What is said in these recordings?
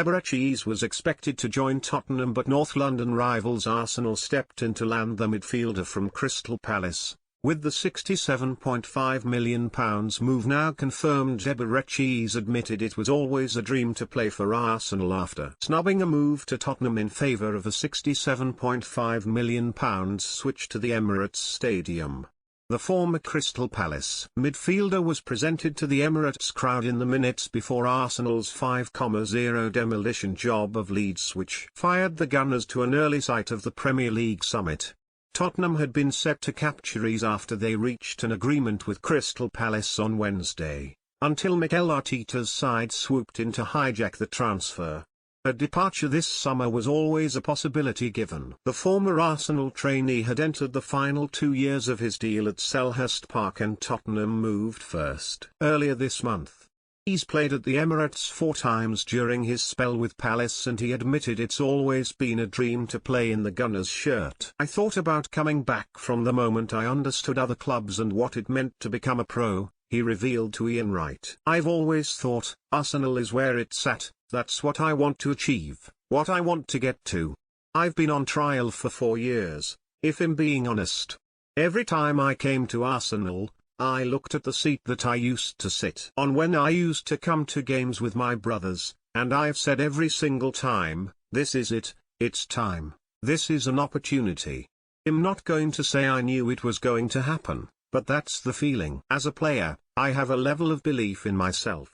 Eberechi Eze was expected to join Tottenham, but North London rivals Arsenal stepped in to land the midfielder from Crystal Palace. With the £67.5 million move now confirmed, Eberechi Eze admitted it was always a dream to play for Arsenal after snubbing a move to Tottenham in favour of a £67.5 million switch to the Emirates Stadium. The former Crystal Palace midfielder was presented to the Emirates crowd in the minutes before Arsenal's 5-0 demolition job of Leeds, which fired the Gunners to an early sight of the Premier League summit. Tottenham had been set to capture Eze after they reached an agreement with Crystal Palace on Wednesday, until Mikel Arteta's side swooped in to hijack the transfer. A departure this summer was always a possibility, given the former Arsenal trainee had entered the final 2 years of his deal at Selhurst Park and Tottenham moved first. Earlier this month, Eze played at the Emirates 4 times during his spell with Palace, and he admitted it's always been a dream to play in the Gunners shirt. "I thought about coming back from the moment I understood other clubs and what it meant to become a pro," he revealed to Ian Wright. "I've always thought, Arsenal is where it's at, that's what I want to achieve, what I want to get to. I've been on trial for 4 years, if I'm being honest. Every time I came to Arsenal, I looked at the seat that I used to sit on when I used to come to games with my brothers, and I've said every single time, this is it, it's time, this is an opportunity. I'm not going to say I knew it was going to happen, but that's the feeling. As a player, I have a level of belief in myself.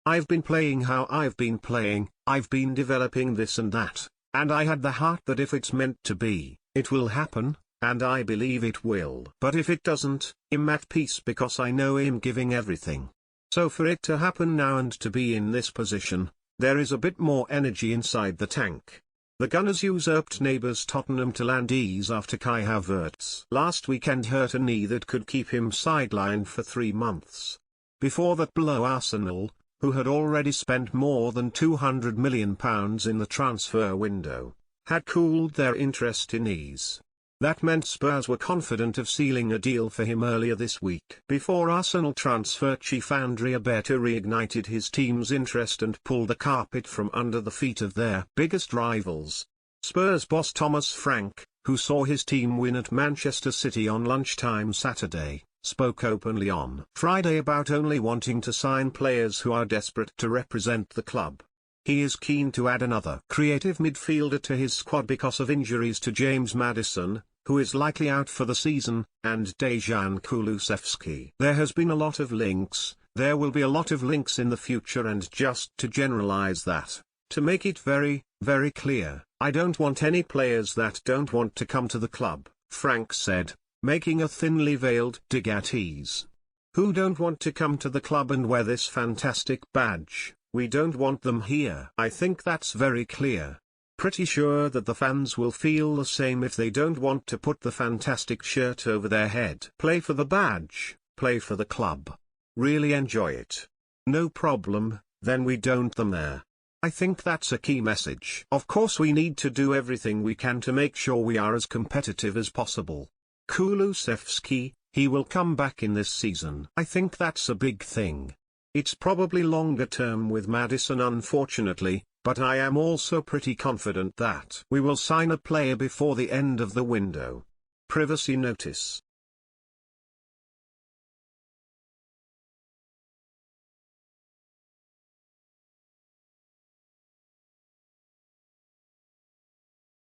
I've been playing how I've been playing, I've been developing this and that, and I had the heart that if it's meant to be, it will happen, and I believe it will. But if it doesn't, I'm at peace because I know I'm giving everything. So for it to happen now and to be in this position, there is a bit more energy inside the tank." The Gunners usurped neighbours Tottenham to land Eze after Kai Havertz last weekend hurt a knee that could keep him sidelined for 3 months. Before that blow, Arsenal, who had already spent more than £200 million in the transfer window, had cooled their interest in Eze. That meant Spurs were confident of sealing a deal for him earlier this week. Before Arsenal transfer chief Andrea Berta reignited his team's interest and pulled the carpet from under the feet of their biggest rivals, Spurs boss Thomas Frank, who saw his team win at Manchester City on lunchtime Saturday, spoke openly on Friday about only wanting to sign players who are desperate to represent the club. He is keen to add another creative midfielder to his squad because of injuries to James Maddison, who is likely out for the season, and Dejan Kulusevski. There has been a lot of links, there will be a lot of links in the future, and just to generalize that, to make it very, very clear, I don't want any players that don't want to come to the club, Frank said, making a thinly veiled dig at Eze. Who don't want to come to the club and wear this fantastic badge? We don't want them here. I think that's very clear. Pretty sure that the fans will feel the same if they don't want to put the fantastic shirt over their head. Play for the badge, play for the club. Really enjoy it. No problem, then we don't them there. I think that's a key message. Of course we need to do everything we can to make sure we are as competitive as possible. Kulusevski, he will come back in this season. I think that's a big thing. It's probably longer term with Maddison, unfortunately, but I am also pretty confident that we will sign a player before the end of the window. Privacy notice.